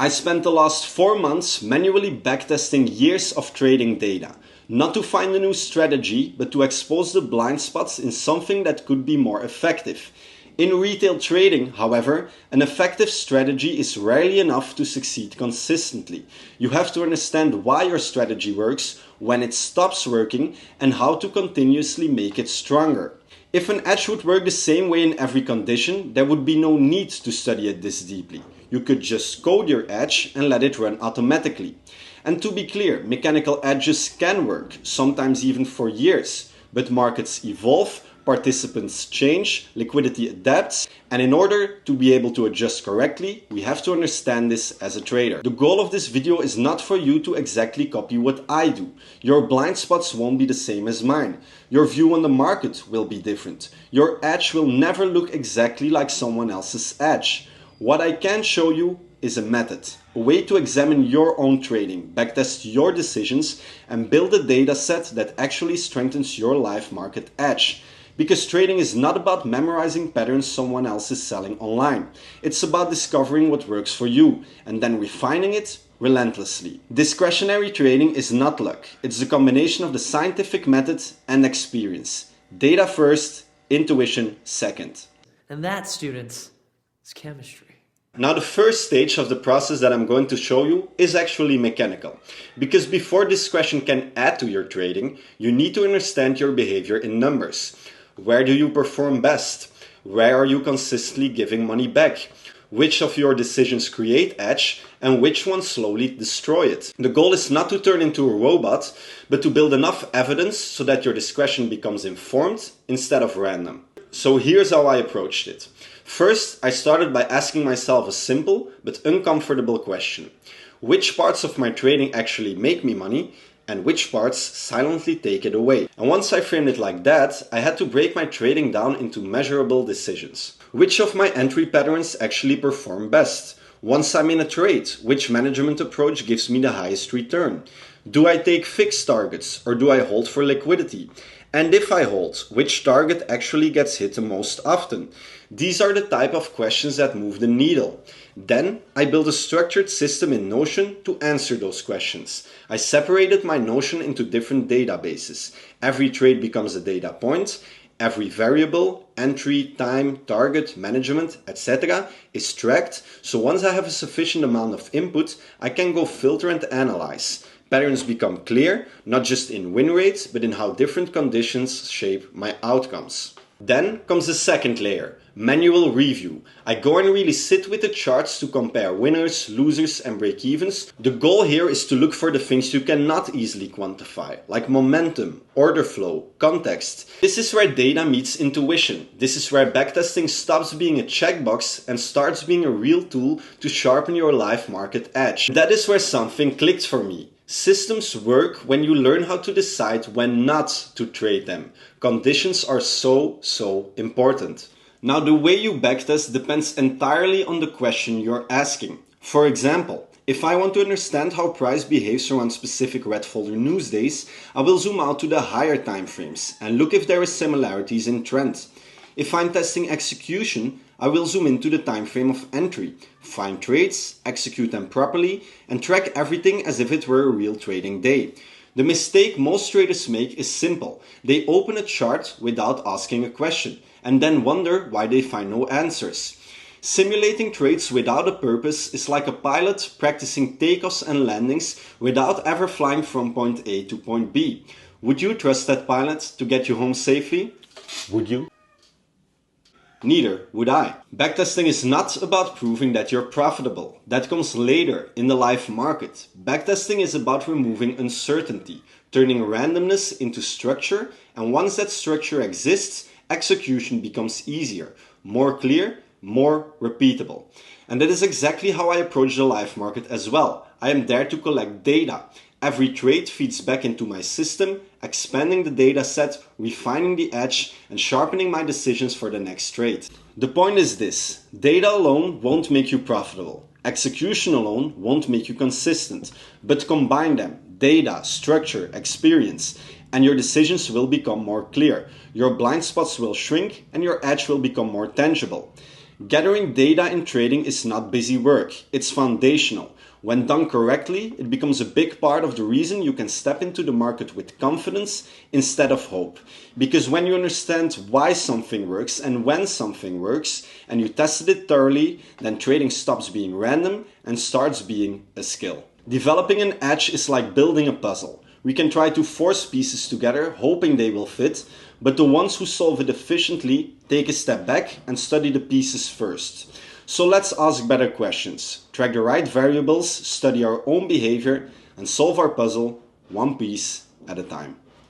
I spent the last 4 months manually backtesting years of trading data, not to find a new strategy, but to expose the blind spots in something that could be more effective. In retail trading, however, an effective strategy is rarely enough to succeed consistently. You have to understand why your strategy works, when it stops working, and how to continuously make it stronger. If an edge would work the same way in every condition, there would be no need to study it this deeply. You could just code your edge and let it run automatically. And to be clear, mechanical edges can work, sometimes even for years, but markets evolve, participants change, liquidity adapts, and in order to be able to adjust correctly, we have to understand this as a trader. The goal of this video is not for you to exactly copy what I do. Your blind spots won't be the same as mine. Your view on the market will be different. Your edge will never look exactly like someone else's edge. What I can show you is a method, a way to examine your own trading, backtest your decisions, and build a data set that actually strengthens your live market edge. Because trading is not about memorizing patterns someone else is selling online. It's about discovering what works for you and then refining it relentlessly. Discretionary trading is not luck. It's the combination of the scientific method and experience. Data first, intuition second. And that, students, is chemistry. Now the first stage of the process that I'm going to show you is actually mechanical. Because before discretion can add to your trading, you need to understand your behavior in numbers. Where do you perform best? Where are you consistently giving money back? Which of your decisions create edge and which ones slowly destroy it? The goal is not to turn into a robot, but to build enough evidence so that your discretion becomes informed instead of random. So here's how I approached it. First, I started by asking myself a simple but uncomfortable question. Which parts of my trading actually make me money? And which parts silently take it away? And once I framed it like that, I had to break my trading down into measurable decisions. Which of my entry patterns actually perform best? Once I'm in a trade, which management approach gives me the highest return? Do I take fixed targets or do I hold for liquidity? And if I hold, which target actually gets hit the most often? These are the type of questions that move the needle. Then I built a structured system in Notion to answer those questions. I separated my Notion into different databases. Every trade becomes a data point. Every variable, entry, time, target, management, etc. is tracked. So once I have a sufficient amount of input, I can go filter and analyze. Patterns become clear, not just in win rates, but in how different conditions shape my outcomes. Then comes the second layer, manual review. I go and really sit with the charts to compare winners, losers and break-evens. The goal here is to look for the things you cannot easily quantify, like momentum, order flow, context. This is where data meets intuition. This is where backtesting stops being a checkbox and starts being a real tool to sharpen your live market edge. That is where something clicked for me. Systems work when you learn how to decide when not to trade them. Conditions are so important. Now the way you backtest depends entirely on the question you're asking. For example, if I want to understand how price behaves around specific red folder news days, I will zoom out to the higher time frames and look if there are similarities in trend. If I'm testing execution, I will zoom into the time frame of entry, find trades, execute them properly, and track everything as if it were a real trading day. The mistake most traders make is simple. They open a chart without asking a question, and then wonder why they find no answers. Simulating trades without a purpose is like a pilot practicing takeoffs and landings without ever flying from point A to point B. Would you trust that pilot to get you home safely? Would you? Neither would I. Backtesting is not about proving that you're profitable. That comes later in the live market. Backtesting is about removing uncertainty, turning randomness into structure, and once that structure exists, execution becomes easier, more clear, more repeatable. And that is exactly how I approach the live market as well. I am there to collect data. Every trade feeds back into my system, expanding the data set, refining the edge, and sharpening my decisions for the next trade. The point is this: data alone won't make you profitable. Execution alone won't make you consistent. But combine them, data, structure, experience, and your decisions will become more clear. Your blind spots will shrink and your edge will become more tangible. Gathering data in trading is not busy work, it's foundational. When done correctly, it becomes a big part of the reason you can step into the market with confidence instead of hope. Because when you understand why something works and when something works, and you tested it thoroughly, then trading stops being random and starts being a skill. Developing an edge is like building a puzzle. We can try to force pieces together, hoping they will fit, but the ones who solve it efficiently take a step back and study the pieces first. So let's ask better questions, track the right variables, study our own behavior, and solve our puzzle one piece at a time.